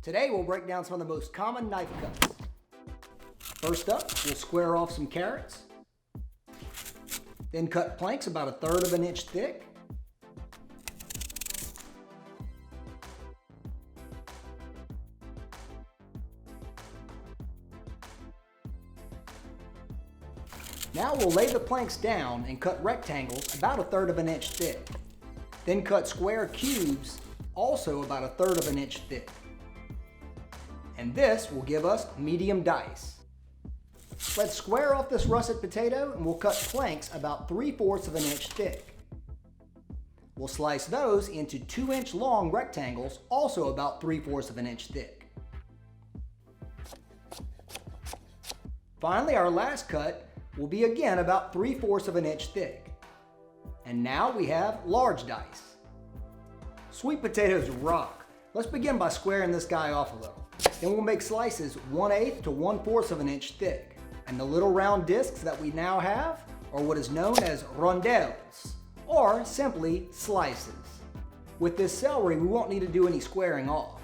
Today we'll break down some of the most common knife cuts. First up, we'll square off some carrots. Then cut planks about 1/3 of an inch thick. Now we'll lay the planks down and cut rectangles about 1/3 of an inch thick. Then cut square cubes also about 1/3 of an inch thick. And this will give us medium dice. Let's square off this russet potato and we'll cut planks about 3/4 of an inch thick. We'll slice those into 2-inch long rectangles also about 3/4 of an inch thick. Finally, our last cut will be again about 3/4 of an inch thick. And now we have large dice. Sweet potatoes rock. Let's begin by squaring this guy off a little. Then we'll make slices 1/8 to 1/4 of an inch thick. And the little round discs that we now have are what is known as rondelles, or simply slices. With this celery, we won't need to do any squaring off.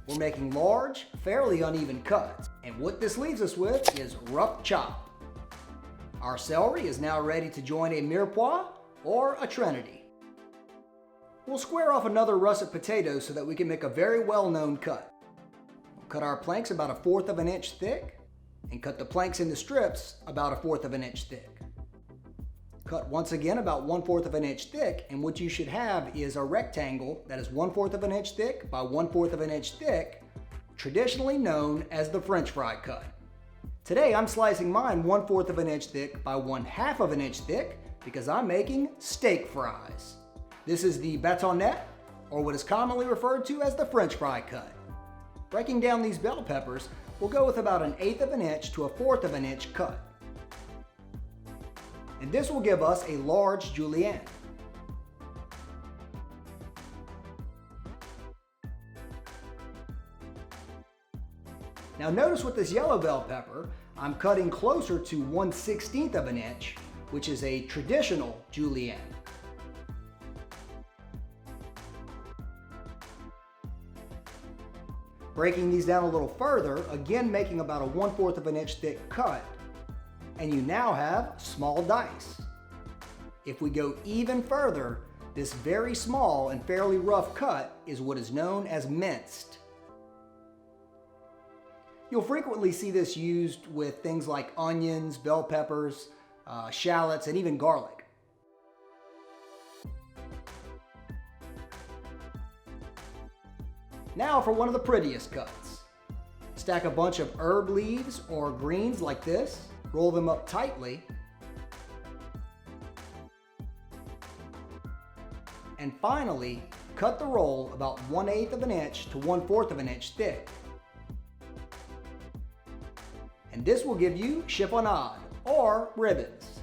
We're making large, fairly uneven cuts. And what this leaves us with is rough chop. Our celery is now ready to join a mirepoix or a trinity. We'll square off another russet potato so that we can make a very well-known cut. We'll cut our planks about 1/4 of an inch thick and cut the planks into strips about 1/4 of an inch thick. Cut once again about 1/4 of an inch thick, and what you should have is a rectangle that is 1/4 of an inch thick by 1/4 of an inch thick, traditionally known as the French fry cut. Today I'm slicing mine 1/4 of an inch thick by 1/2 of an inch thick because I'm making steak fries. This is the batonnet, or what is commonly referred to as the French fry cut. Breaking down these bell peppers, we'll go with about 1/8 of an inch to 1/4 of an inch cut. And this will give us a large julienne. Now notice with this yellow bell pepper, I'm cutting closer to 1/16 of an inch, which is a traditional julienne. Breaking these down a little further, again making about a 1/4 of an inch thick cut, and you now have small dice. If we go even further, this very small and fairly rough cut is what is known as minced. You'll frequently see this used with things like onions, bell peppers, shallots, and even garlic. Now for one of the prettiest cuts. Stack a bunch of herb leaves or greens like this, roll them up tightly, and finally cut the roll about 1/8 of an inch to 1/4 of an inch thick. And this will give you chiffonade or ribbons.